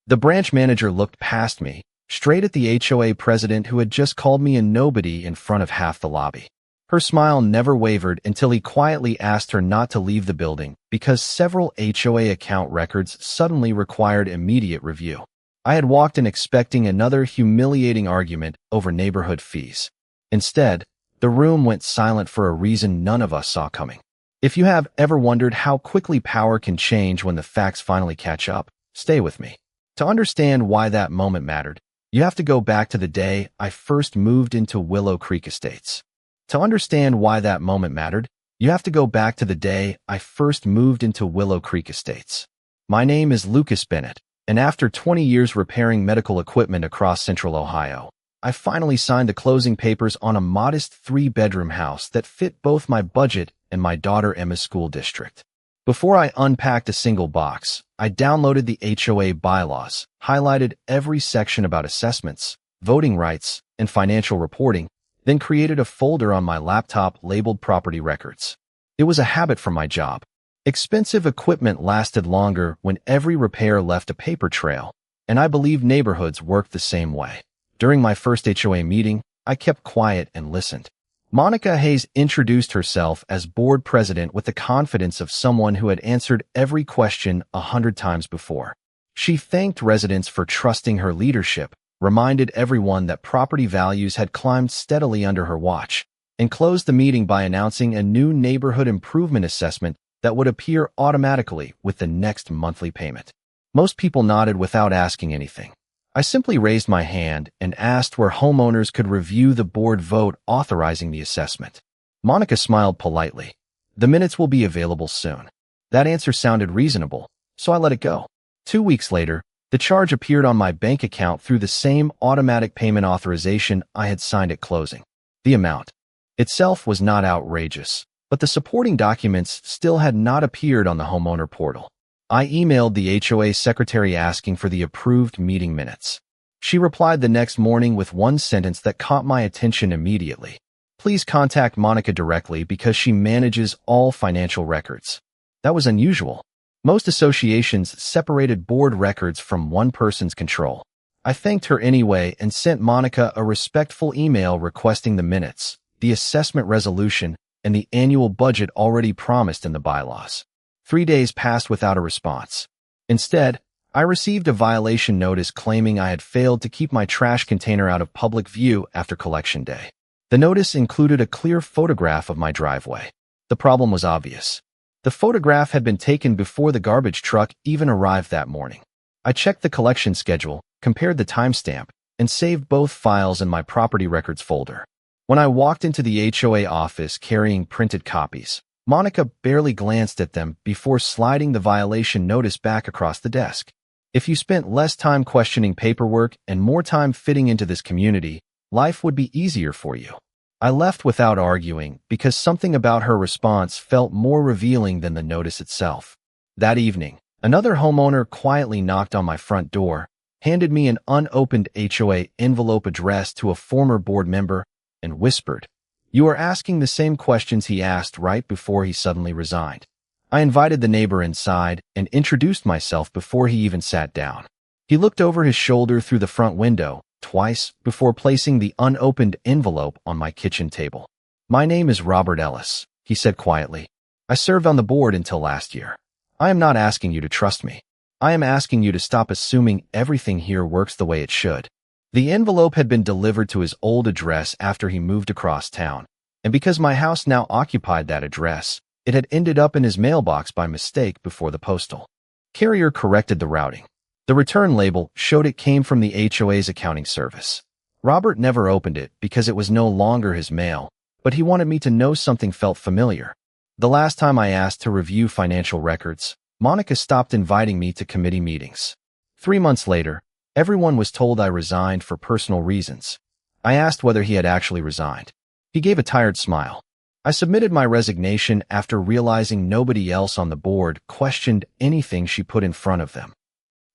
The branch manager looked past me, straight at the HOA president who had just called me a nobody in front of half the lobby. Her smile never wavered until he quietly asked her not to leave the building because several HOA account records suddenly required immediate review. I had walked in expecting another humiliating argument over neighborhood fees. Instead, the room went silent for a reason none of us saw coming. If you have ever wondered how quickly power can change when the facts finally catch up, stay with me. To understand why that moment mattered, you have to go back to the day I first moved into Willow Creek Estates. To understand why that moment mattered, you have to go back to the day I first moved into Willow Creek Estates. My name is Lucas Bennett, and after 20 years repairing medical equipment across Central Ohio, I finally signed the closing papers on a modest 3-bedroom house that fit both my budget and my daughter Emma's school district. Before I unpacked a single box, I downloaded the HOA bylaws, highlighted every section about assessments, voting rights, and financial reporting, then created a folder on my laptop labeled property records. It was a habit from my job. Expensive equipment lasted longer when every repair left a paper trail, and I believe neighborhoods worked the same way. During my first HOA meeting, I kept quiet and listened. Monica Hayes introduced herself as board president with the confidence of someone who had answered every question 100 times before. She thanked residents for trusting her leadership, reminded everyone that property values had climbed steadily under her watch, and closed the meeting by announcing a new neighborhood improvement assessment that would appear automatically with the next monthly payment. Most people nodded without asking anything. I simply raised my hand and asked where homeowners could review the board vote authorizing the assessment. Monica smiled politely. The minutes will be available soon. That answer sounded reasonable, so I let it go. 2 weeks later, the charge appeared on my bank account through the same automatic payment authorization I had signed at closing. The amount itself was not outrageous, but the supporting documents still had not appeared on the homeowner portal. I emailed the HOA secretary asking for the approved meeting minutes. She replied the next morning with one sentence that caught my attention immediately. Please contact Monica directly because she manages all financial records. That was unusual. Most associations separated board records from one person's control. I thanked her anyway and sent Monica a respectful email requesting the minutes, the assessment resolution, and the annual budget already promised in the bylaws. 3 days passed without a response. Instead, I received a violation notice claiming I had failed to keep my trash container out of public view after collection day. The notice included a clear photograph of my driveway. The problem was obvious. The photograph had been taken before the garbage truck even arrived that morning. I checked the collection schedule, compared the timestamp, and saved both files in my property records folder. When I walked into the HOA office carrying printed copies, Monica barely glanced at them before sliding the violation notice back across the desk. If you spent less time questioning paperwork and more time fitting into this community, life would be easier for you. I left without arguing because something about her response felt more revealing than the notice itself. That evening, another homeowner quietly knocked on my front door, handed me an unopened HOA envelope addressed to a former board member, and whispered, "You are asking the same questions he asked right before he suddenly resigned." I invited the neighbor inside and introduced myself before he even sat down. He looked over his shoulder through the front window twice before placing the unopened envelope on my kitchen table. "My name is Robert Ellis," he said quietly. "I served on the board until last year. I am not asking you to trust me. I am asking you to stop assuming everything here works the way it should." The envelope had been delivered to his old address after he moved across town, and because my house now occupied that address, it had ended up in his mailbox by mistake before the postal carrier corrected the routing. The return label showed it came from the HOA's accounting service. Robert never opened it because it was no longer his mail, but he wanted me to know something felt familiar. The last time I asked to review financial records, Monica stopped inviting me to committee meetings. 3 months later, everyone was told I resigned for personal reasons. I asked whether he had actually resigned. He gave a tired smile. I submitted my resignation after realizing nobody else on the board questioned anything she put in front of them.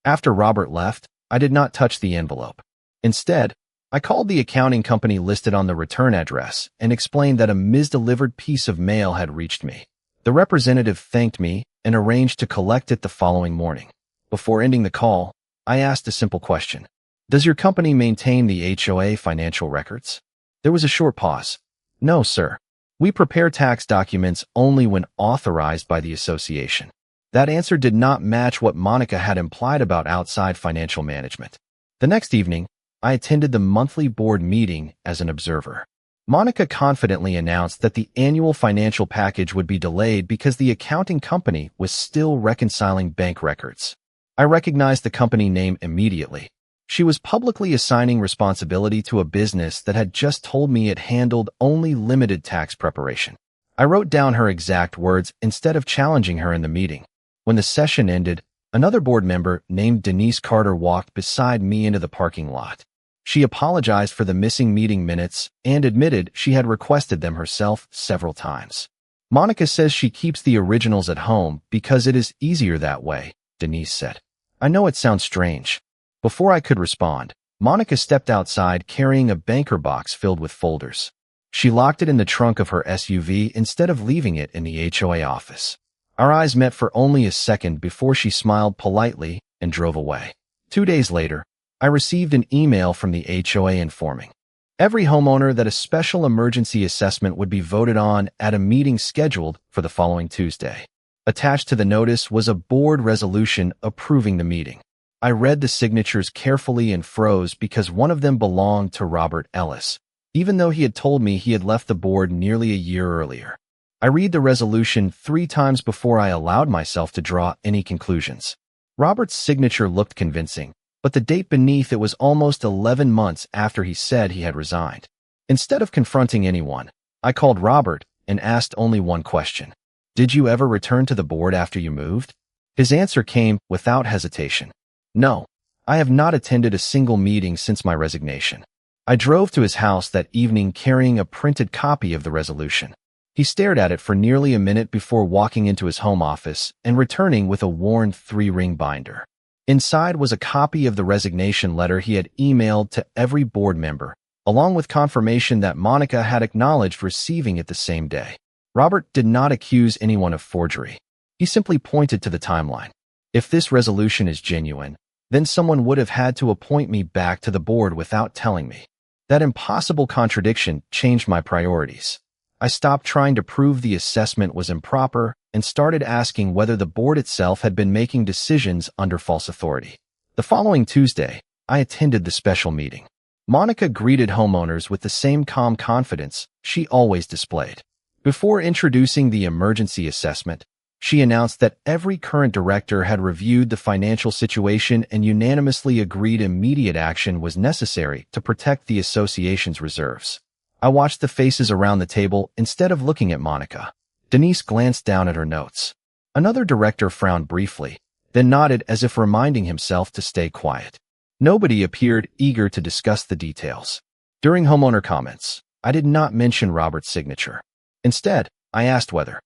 After Robert left, I did not touch the envelope. Instead, I called the accounting company listed on the return address and explained that a misdelivered piece of mail had reached me. The representative thanked me and arranged to collect it the following morning. Before ending the call, I asked a simple question. Does your company maintain the HOA financial records? There was a short pause. No, sir. We prepare tax documents only when authorized by the association. That answer did not match what Monica had implied about outside financial management. The next evening, I attended the monthly board meeting as an observer. Monica confidently announced that the annual financial package would be delayed because the accounting company was still reconciling bank records. I recognized the company name immediately. She was publicly assigning responsibility to a business that had just told me it handled only limited tax preparation. I wrote down her exact words instead of challenging her in the meeting. When the session ended, another board member named Denise Carter walked beside me into the parking lot. She apologized for the missing meeting minutes and admitted she had requested them herself several times. Monica says she keeps the originals at home because it is easier that way, Denise said. I know it sounds strange. Before I could respond, Monica stepped outside carrying a banker box filled with folders. She locked it in the trunk of her SUV instead of leaving it in the HOA office. Our eyes met for only a second before she smiled politely and drove away. 2 days later, I received an email from the HOA informing every homeowner that a special emergency assessment would be voted on at a meeting scheduled for the following Tuesday. Attached to the notice was a board resolution approving the meeting. I read the signatures carefully and froze because one of them belonged to Robert Ellis, even though he had told me he had left the board nearly a year earlier. I read the resolution 3 times before I allowed myself to draw any conclusions. Robert's signature looked convincing, but the date beneath it was almost 11 months after he said he had resigned. Instead of confronting anyone, I called Robert and asked only one question. Did you ever return to the board after you moved? His answer came without hesitation. No, I have not attended a single meeting since my resignation. I drove to his house that evening carrying a printed copy of the resolution. He stared at it for nearly a minute before walking into his home office and returning with a worn 3-ring binder. Inside was a copy of the resignation letter he had emailed to every board member, along with confirmation that Monica had acknowledged receiving it the same day. Robert did not accuse anyone of forgery. He simply pointed to the timeline. If this resolution is genuine, then someone would have had to appoint me back to the board without telling me. That impossible contradiction changed my priorities. I stopped trying to prove the assessment was improper and started asking whether the board itself had been making decisions under false authority. The following Tuesday, I attended the special meeting. Monica greeted homeowners with the same calm confidence she always displayed. Before introducing the emergency assessment, she announced that every current director had reviewed the financial situation and unanimously agreed immediate action was necessary to protect the association's reserves. I watched the faces around the table instead of looking at Monica. Denise glanced down at her notes. Another director frowned briefly, then nodded as if reminding himself to stay quiet. Nobody appeared eager to discuss the details. During homeowner comments, I did not mention Robert's signature. Instead, I asked whether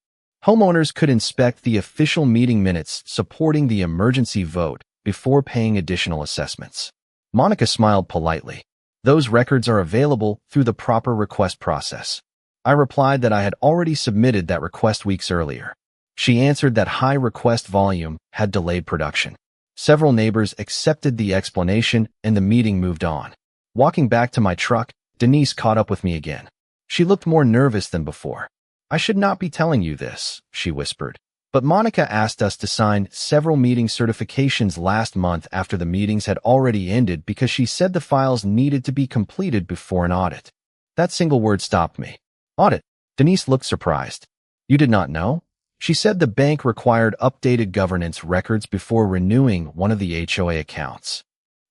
homeowners could inspect the official meeting minutes supporting the emergency vote before paying additional assessments. Monica smiled politely. Those records are available through the proper request process. I replied that I had already submitted that request weeks earlier. She answered that high request volume had delayed production. Several neighbors accepted the explanation and the meeting moved on. Walking back to my truck, Denise caught up with me again. She looked more nervous than before. I should not be telling you this, she whispered. But Monica asked us to sign several meeting certifications last month after the meetings had already ended because she said the files needed to be completed before an audit. That single word stopped me. Audit. Denise looked surprised. You did not know? She said the bank required updated governance records before renewing one of the HOA accounts.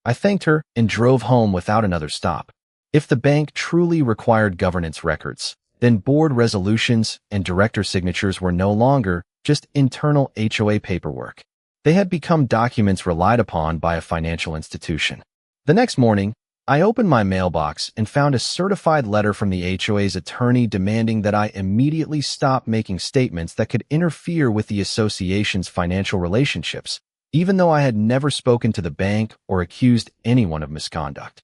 I thanked her and drove home without another stop. If the bank truly required governance records, then board resolutions and director signatures were no longer just internal HOA paperwork. They had become documents relied upon by a financial institution. The next morning, I opened my mailbox and found a certified letter from the HOA's attorney demanding that I immediately stop making statements that could interfere with the association's financial relationships, even though I had never spoken to the bank or accused anyone of misconduct.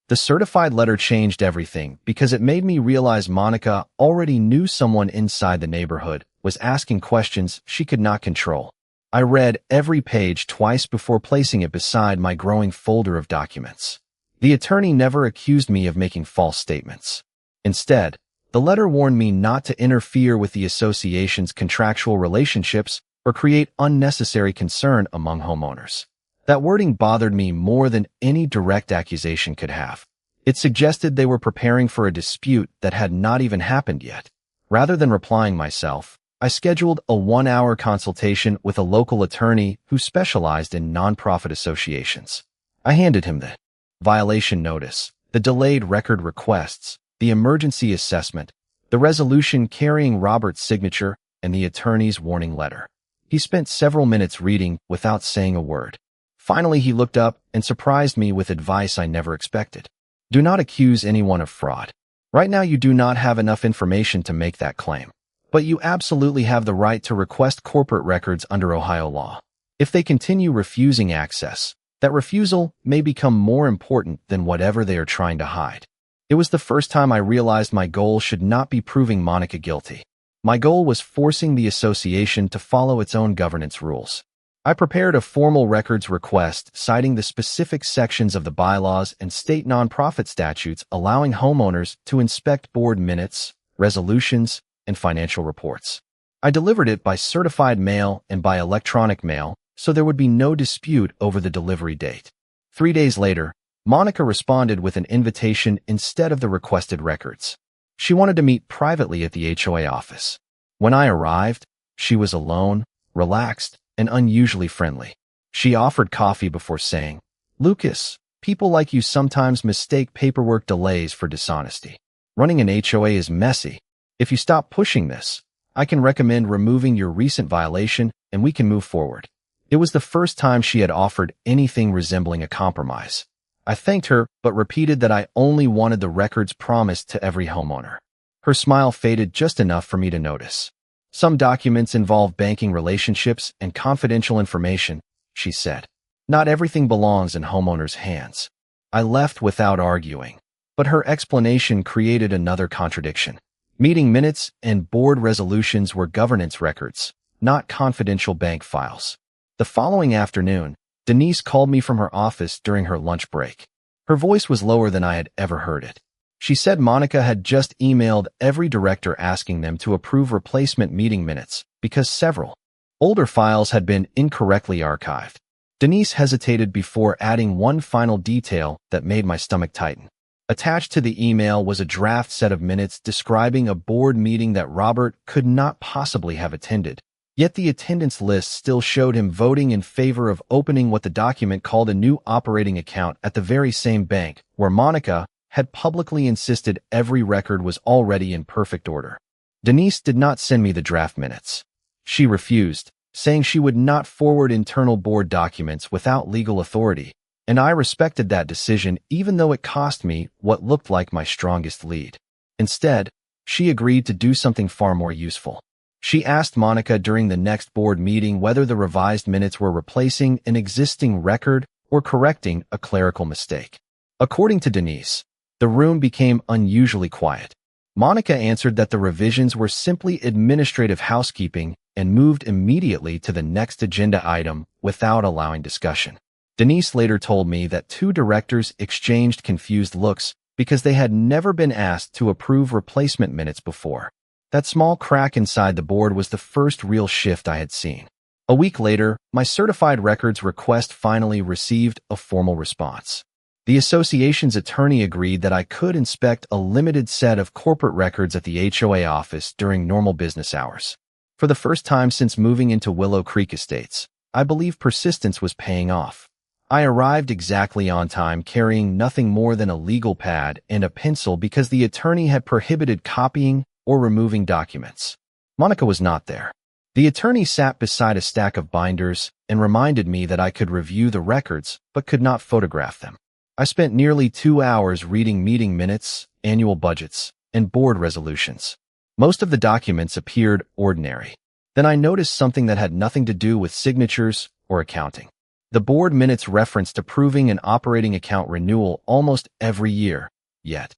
The certified letter changed everything because it made me realize Monica already knew someone inside the neighborhood was asking questions she could not control. I read every page twice before placing it beside my growing folder of documents. The attorney never accused me of making false statements. Instead, the letter warned me not to interfere with the association's contractual relationships or create unnecessary concern among homeowners. That wording bothered me more than any direct accusation could have. It suggested they were preparing for a dispute that had not even happened yet. Rather than replying myself, I scheduled a 1-hour consultation with a local attorney who specialized in nonprofit associations. I handed him the violation notice, the delayed record requests, the emergency assessment, the resolution carrying Robert's signature, and the attorney's warning letter. He spent several minutes reading without saying a word. Finally, he looked up and surprised me with advice I never expected. Do not accuse anyone of fraud. Right now, you do not have enough information to make that claim. But you absolutely have the right to request corporate records under Ohio law. If they continue refusing access, that refusal may become more important than whatever they are trying to hide. It was the first time I realized my goal should not be proving Monica guilty. My goal was forcing the association to follow its own governance rules. I prepared a formal records request citing the specific sections of the bylaws and state nonprofit statutes allowing homeowners to inspect board minutes, resolutions, and financial reports. I delivered it by certified mail and by electronic mail, so there would be no dispute over the delivery date. 3 days later, Monica responded with an invitation instead of the requested records. She wanted to meet privately at the HOA office. When I arrived, she was alone, relaxed, and unusually friendly. She offered coffee before saying, "Lucas, people like you sometimes mistake paperwork delays for dishonesty. Running an HOA is messy. If you stop pushing this, I can recommend removing your recent violation and we can move forward." It was the first time she had offered anything resembling a compromise. I thanked her, but repeated that I only wanted the records promised to every homeowner. Her smile faded just enough for me to notice. "Some documents involve banking relationships and confidential information," she said. "Not everything belongs in homeowners' hands." I left without arguing, but her explanation created another contradiction. Meeting minutes and board resolutions were governance records, not confidential bank files. The following afternoon, Denise called me from her office during her lunch break. Her voice was lower than I had ever heard it. She said Monica had just emailed every director asking them to approve replacement meeting minutes because several older files had been incorrectly archived. Denise hesitated before adding one final detail that made my stomach tighten. Attached to the email was a draft set of minutes describing a board meeting that Robert could not possibly have attended. Yet the attendance list still showed him voting in favor of opening what the document called a new operating account at the very same bank where Monica had publicly insisted every record was already in perfect order. Denise did not send me the draft minutes. She refused, saying she would not forward internal board documents without legal authority, and I respected that decision even though it cost me what looked like my strongest lead. Instead, she agreed to do something far more useful. She asked Monica during the next board meeting whether the revised minutes were replacing an existing record or correcting a clerical mistake. According to Denise, the room became unusually quiet. Monica answered that the revisions were simply administrative housekeeping and moved immediately to the next agenda item without allowing discussion. Denise later told me that 2 directors exchanged confused looks because they had never been asked to approve replacement minutes before. That small crack inside the board was the first real shift I had seen. A week later, my certified records request finally received a formal response. The association's attorney agreed that I could inspect a limited set of corporate records at the HOA office during normal business hours. For the first time since moving into Willow Creek Estates, I believe persistence was paying off. I arrived exactly on time, carrying nothing more than a legal pad and a pencil because the attorney had prohibited copying or removing documents. Monica was not there. The attorney sat beside a stack of binders and reminded me that I could review the records but could not photograph them. I spent nearly 2 hours reading meeting minutes, annual budgets, and board resolutions. Most of the documents appeared ordinary. Then I noticed something that had nothing to do with signatures or accounting. The board minutes referenced approving an operating account renewal almost every year, yet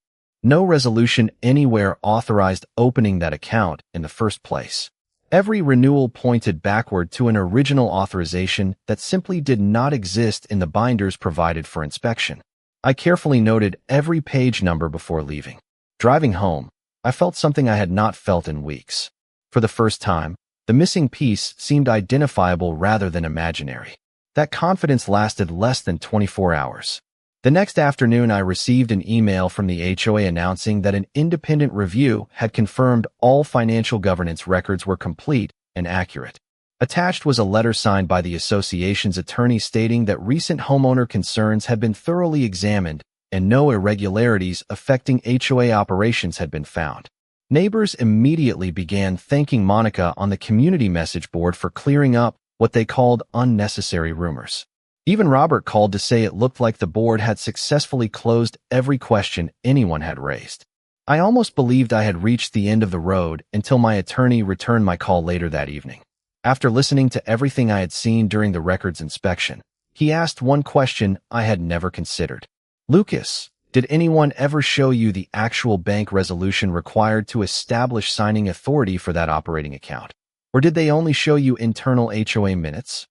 no resolution anywhere authorized opening that account in the first place. Every renewal pointed backward to an original authorization that simply did not exist in the binders provided for inspection. I carefully noted every page number before leaving. Driving home, I felt something I had not felt in weeks. For the first time, the missing piece seemed identifiable rather than imaginary. That confidence lasted less than 24 hours. The next afternoon, I received an email from the HOA announcing that an independent review had confirmed all financial governance records were complete and accurate. Attached was a letter signed by the association's attorney stating that recent homeowner concerns had been thoroughly examined and no irregularities affecting HOA operations had been found. Neighbors immediately began thanking Monica on the community message board for clearing up what they called unnecessary rumors. Even Robert called to say it looked like the board had successfully closed every question anyone had raised. I almost believed I had reached the end of the road until my attorney returned my call later that evening. After listening to everything I had seen during the records inspection, he asked one question I had never considered. "Lucas, did anyone ever show you the actual bank resolution required to establish signing authority for that operating account? Or did they only show you internal HOA minutes?"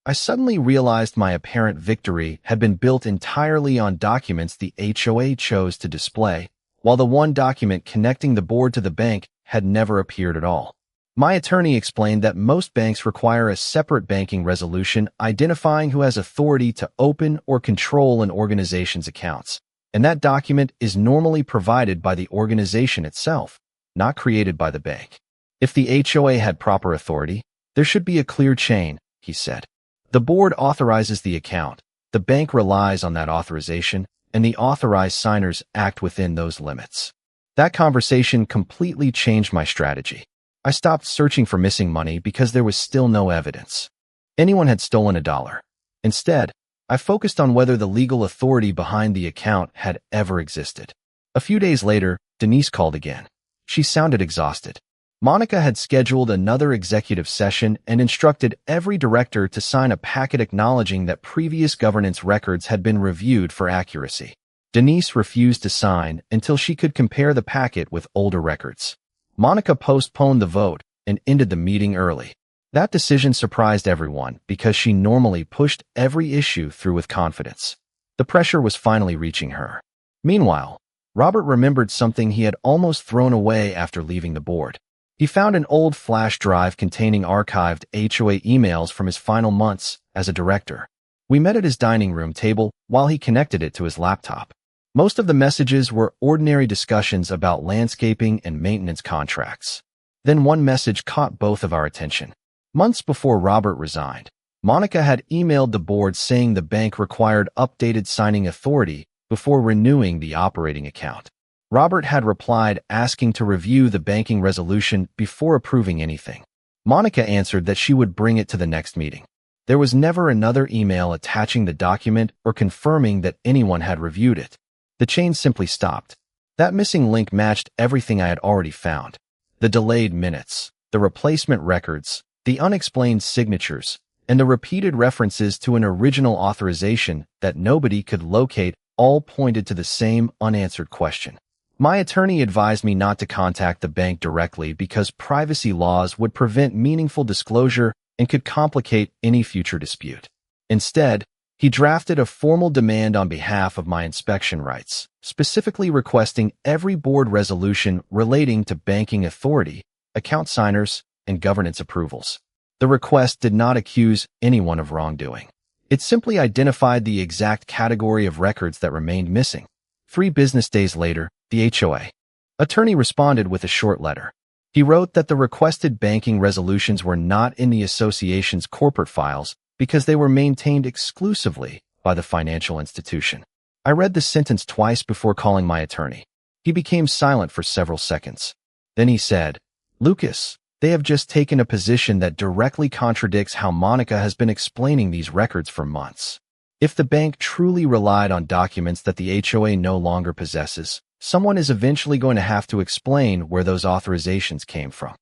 I suddenly realized my apparent victory had been built entirely on documents the HOA chose to display, while the one document connecting the board to the bank had never appeared at all. My attorney explained that most banks require a separate banking resolution identifying who has authority to open or control an organization's accounts, and that document is normally provided by the organization itself, not created by the bank. If the HOA had proper authority, there should be a clear chain, he said. The board authorizes the account, the bank relies on that authorization, and the authorized signers act within those limits. That conversation completely changed my strategy. I stopped searching for missing money because there was still no evidence anyone had stolen $1. Instead, I focused on whether the legal authority behind the account had ever existed. A few days later, Denise called again. She sounded exhausted. Monica had scheduled another executive session and instructed every director to sign a packet acknowledging that previous governance records had been reviewed for accuracy. Denise refused to sign until she could compare the packet with older records. Monica postponed the vote and ended the meeting early. That decision surprised everyone because she normally pushed every issue through with confidence. The pressure was finally reaching her. Meanwhile, Robert remembered something he had almost thrown away after leaving the board. He found an old flash drive containing archived HOA emails from his final months as a director. We met at his dining room table while he connected it to his laptop. Most of the messages were ordinary discussions about landscaping and maintenance contracts. Then one message caught both of our attention. Months before Robert resigned, Monica had emailed the board saying the bank required updated signing authority before renewing the operating account. Robert had replied asking to review the banking resolution before approving anything. Monica answered that she would bring it to the next meeting. There was never another email attaching the document or confirming that anyone had reviewed it. The chain simply stopped. That missing link matched everything I had already found. The delayed minutes, the replacement records, the unexplained signatures, and the repeated references to an original authorization that nobody could locate all pointed to the same unanswered question. My attorney advised me not to contact the bank directly because privacy laws would prevent meaningful disclosure and could complicate any future dispute. Instead, he drafted a formal demand on behalf of my inspection rights, specifically requesting every board resolution relating to banking authority, account signers, and governance approvals. The request did not accuse anyone of wrongdoing. It simply identified the exact category of records that remained missing. 3 business days later, the HOA attorney responded with a short letter. He wrote that the requested banking resolutions were not in the association's corporate files because they were maintained exclusively by the financial institution. I read the sentence twice before calling my attorney. He became silent for several seconds. Then he said, "Lucas, they have just taken a position that directly contradicts how Monica has been explaining these records for months. If the bank truly relied on documents that the HOA no longer possesses, someone is eventually going to have to explain where those authorizations came from."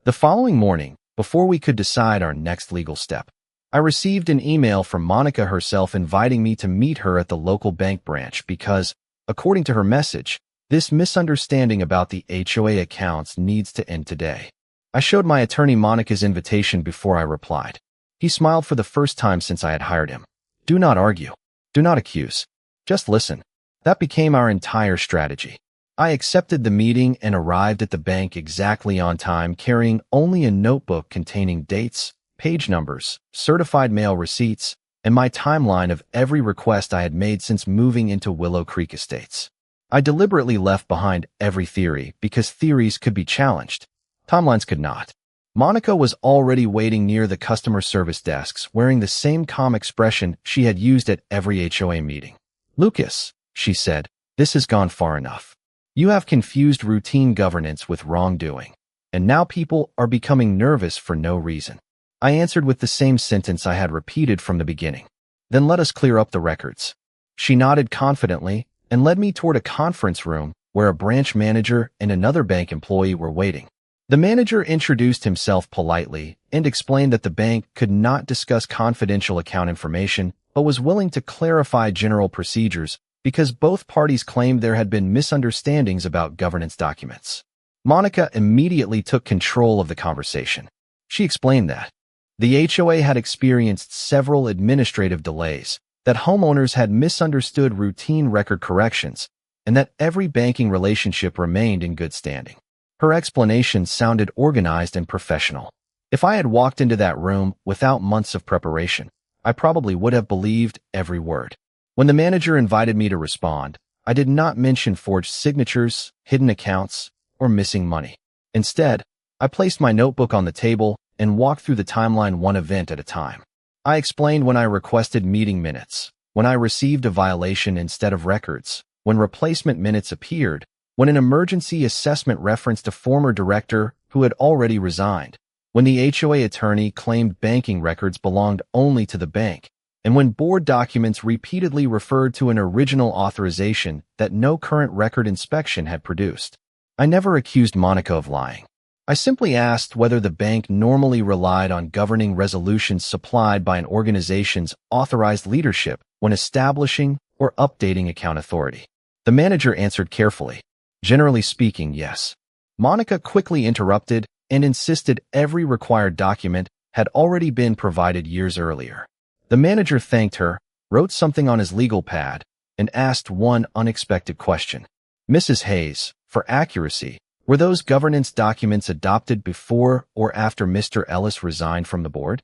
The following morning, before we could decide our next legal step, I received an email from Monica herself inviting me to meet her at the local bank branch because, according to her message, this misunderstanding about the HOA accounts needs to end today. I showed my attorney Monica's invitation before I replied. He smiled for the first time since I had hired him. Do not argue. Do not accuse. Just listen. That became our entire strategy. I accepted the meeting and arrived at the bank exactly on time, carrying only a notebook containing dates, page numbers, certified mail receipts, and my timeline of every request I had made since moving into Willow Creek Estates. I deliberately left behind every theory because theories could be challenged. Timelines could not. Monica was already waiting near the customer service desks, wearing the same calm expression she had used at every HOA meeting. Lucas, she said, this has gone far enough. You have confused routine governance with wrongdoing, and now people are becoming nervous for no reason. I answered with the same sentence I had repeated from the beginning. Then let us clear up the records. She nodded confidently and led me toward a conference room where a branch manager and another bank employee were waiting. The manager introduced himself politely and explained that the bank could not discuss confidential account information but was willing to clarify general procedures because both parties claimed there had been misunderstandings about governance documents. Monica immediately took control of the conversation. She explained that the HOA had experienced several administrative delays, that homeowners had misunderstood routine record corrections, and that every banking relationship remained in good standing. Her explanation sounded organized and professional. If I had walked into that room without months of preparation, I probably would have believed every word. When the manager invited me to respond, I did not mention forged signatures, hidden accounts, or missing money. Instead, I placed my notebook on the table and walked through the timeline one event at a time. I explained when I requested meeting minutes, when I received a violation instead of records, when replacement minutes appeared, when an emergency assessment referenced a former director who had already resigned, when the HOA attorney claimed banking records belonged only to the bank, and when board documents repeatedly referred to an original authorization that no current record inspection had produced. I never accused Monica of lying. I simply asked whether the bank normally relied on governing resolutions supplied by an organization's authorized leadership when establishing or updating account authority. The manager answered carefully. Generally speaking, yes. Monica quickly interrupted and insisted every required document had already been provided years earlier. The manager thanked her, wrote something on his legal pad, and asked one unexpected question. Mrs. Hayes, for accuracy, were those governance documents adopted before or after Mr. Ellis resigned from the board?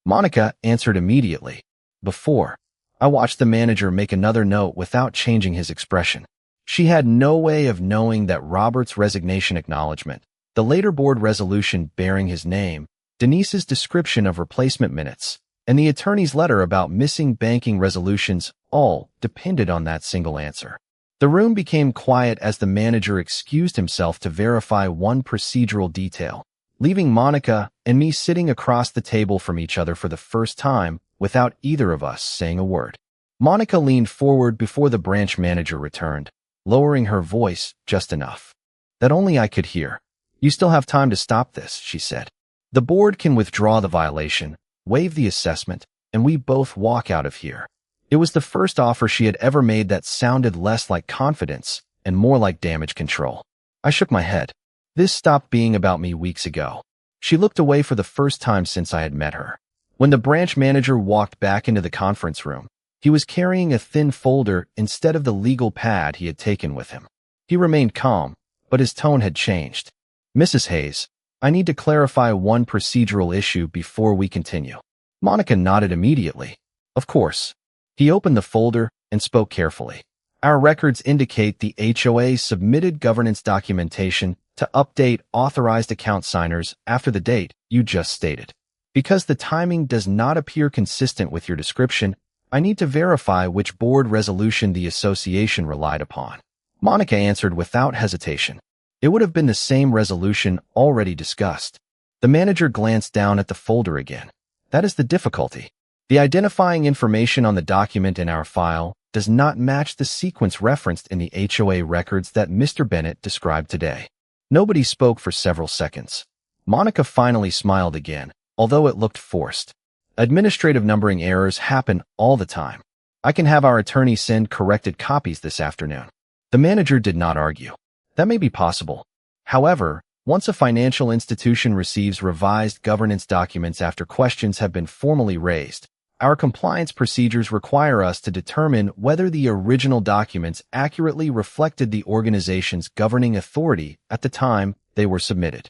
Monica answered immediately. Before. I watched the manager make another note without changing his expression. She had no way of knowing that Robert's resignation acknowledgement, the later board resolution bearing his name, Denise's description of replacement minutes, and the attorney's letter about missing banking resolutions all depended on that single answer. The room became quiet as the manager excused himself to verify one procedural detail, leaving Monica and me sitting across the table from each other for the first time without either of us saying a word. Monica leaned forward before the branch manager returned, lowering her voice just enough that only I could hear. You still have time to stop this, she said. The board can withdraw the violation, waive the assessment, and we both walk out of here. It was the first offer she had ever made that sounded less like confidence and more like damage control. I shook my head. This stopped being about me weeks ago. She looked away for the first time since I had met her. When the branch manager walked back into the conference room, he was carrying a thin folder instead of the legal pad he had taken with him. He remained calm, but his tone had changed. Mrs. Hayes, I need to clarify one procedural issue before we continue. Monica nodded immediately. Of course. He opened the folder and spoke carefully. Our records indicate the HOA submitted governance documentation to update authorized account signers after the date you just stated. Because the timing does not appear consistent with your description, I need to verify which board resolution the association relied upon. Monica answered without hesitation. It would have been the same resolution already discussed. The manager glanced down at the folder again. That is the difficulty. The identifying information on the document in our file does not match the sequence referenced in the HOA records that Mr. Bennett described today. Nobody spoke for several seconds. Monica finally smiled again, although it looked forced. Administrative numbering errors happen all the time. I can have our attorney send corrected copies this afternoon. The manager did not argue. That may be possible. However, Once a financial institution receives revised governance documents after questions have been formally raised, our compliance procedures require us to determine whether the original documents accurately reflected the organization's governing authority at the time they were submitted.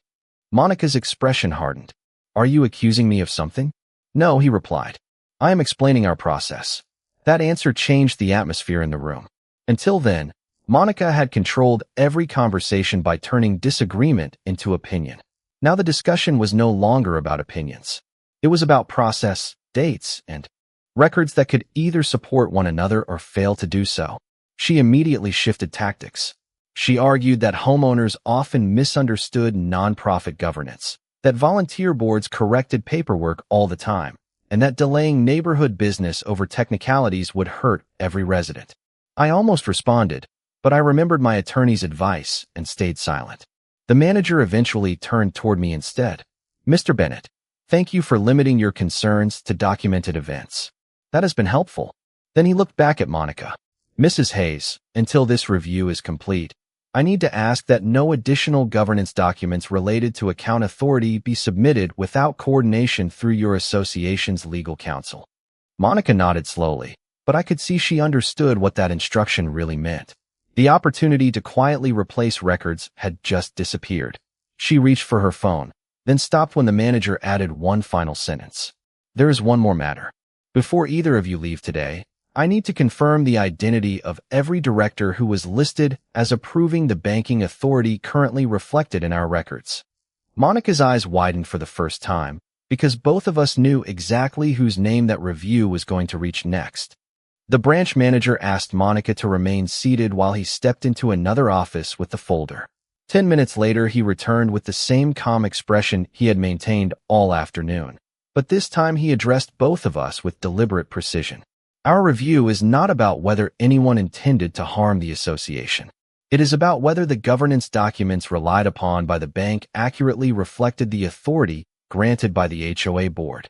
Monica's expression hardened. "Are you accusing me of something?" "No," he replied. "I am explaining our process." That answer changed the atmosphere in the room. Until then, Monica had controlled every conversation by turning disagreement into opinion. Now the discussion was no longer about opinions. It was about process, dates, and records that could either support one another or fail to do so. She immediately shifted tactics. She argued that homeowners often misunderstood nonprofit governance, that volunteer boards corrected paperwork all the time, and that delaying neighborhood business over technicalities would hurt every resident. I almost responded, but I remembered my attorney's advice and stayed silent. The manager eventually turned toward me instead. "Mr. Bennett, thank you for limiting your concerns to documented events. That has been helpful." Then he looked back at Monica. "Mrs. Hayes, until this review is complete, I need to ask that no additional governance documents related to account authority be submitted without coordination through your association's legal counsel." Monica nodded slowly, but I could see she understood what that instruction really meant. The opportunity to quietly replace records had just disappeared. She reached for her phone, then stopped when the manager added one final sentence. "There is one more matter. Before either of you leave today, I need to confirm the identity of every director who was listed as approving the banking authority currently reflected in our records." Monica's eyes widened for the first time, because both of us knew exactly whose name that review was going to reach next. The branch manager asked Monica to remain seated while he stepped into another office with the folder. 10 minutes later, he returned with the same calm expression he had maintained all afternoon. But this time he addressed both of us with deliberate precision. "Our review is not about whether anyone intended to harm the association. It is about whether the governance documents relied upon by the bank accurately reflected the authority granted by the HOA board."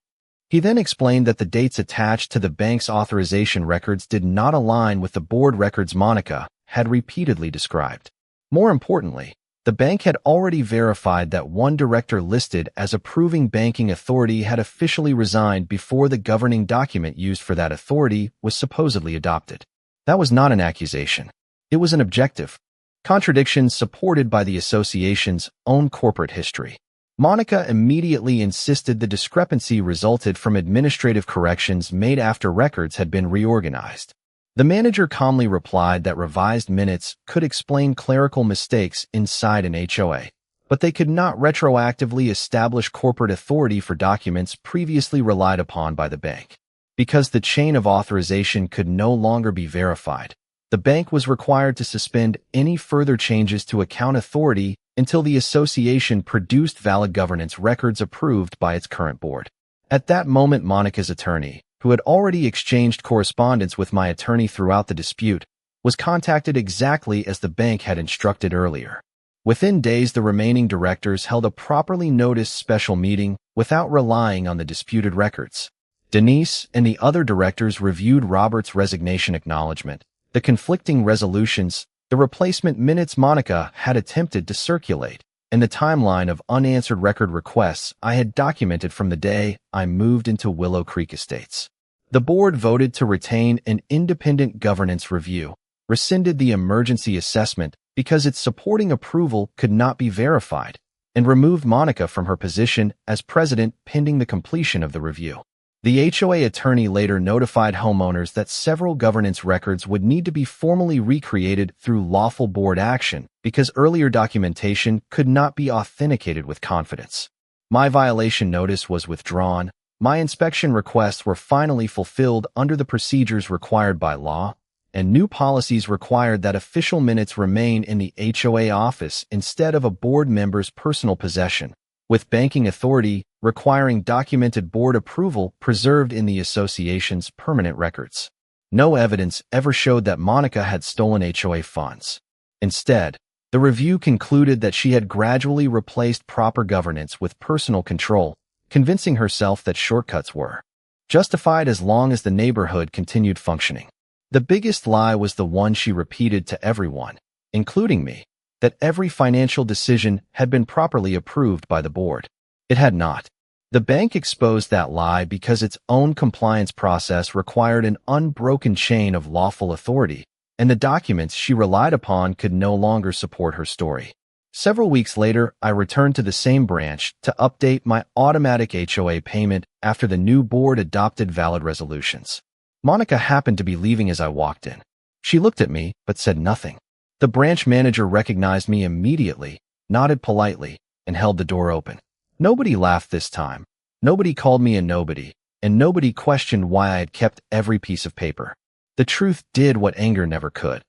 He then explained that the dates attached to the bank's authorization records did not align with the board records Monica had repeatedly described. More importantly, the bank had already verified that one director listed as approving banking authority had officially resigned before the governing document used for that authority was supposedly adopted. That was not an accusation. It was an objective. Contradictions supported by the association's own corporate history. Monica immediately insisted the discrepancy resulted from administrative corrections made after records had been reorganized. The manager calmly replied that revised minutes could explain clerical mistakes inside an HOA, but they could not retroactively establish corporate authority for documents previously relied upon by the bank. Because the chain of authorization could no longer be verified, the bank was required to suspend any further changes to account authority until the association produced valid governance records approved by its current board. At that moment, Monica's attorney, who had already exchanged correspondence with my attorney throughout the dispute, was contacted exactly as the bank had instructed earlier. Within days, the remaining directors held a properly noticed special meeting without relying on the disputed records. Denise and the other directors reviewed Robert's resignation acknowledgement, the conflicting resolutions, the replacement minutes Monica had attempted to circulate, and the timeline of unanswered record requests I had documented from the day I moved into Willow Creek Estates. The board voted to retain an independent governance review, rescinded the emergency assessment because its supporting approval could not be verified, and removed Monica from her position as president pending the completion of the review. The HOA attorney later notified homeowners that several governance records would need to be formally recreated through lawful board action because earlier documentation could not be authenticated with confidence. My violation notice was withdrawn. My inspection requests were finally fulfilled under the procedures required by law, and new policies required that official minutes remain in the HOA office instead of a board member's personal possession, with banking authority requiring documented board approval preserved in the association's permanent records. No evidence ever showed that Monica had stolen HOA funds. Instead, the review concluded that she had gradually replaced proper governance with personal control, convincing herself that shortcuts were justified as long as the neighborhood continued functioning. The biggest lie was the one she repeated to everyone, including me. that every financial decision had been properly approved by the board. It had not. The bank exposed that lie because its own compliance process required an unbroken chain of lawful authority, and the documents she relied upon could no longer support her story. Several weeks later, I returned to the same branch to update my automatic HOA payment after the new board adopted valid resolutions. Monica happened to be leaving as I walked in. She looked at me, but said nothing. The branch manager recognized me immediately, nodded politely, and held the door open. Nobody laughed this time. Nobody called me a nobody, and nobody questioned why I had kept every piece of paper. The truth did what anger never could.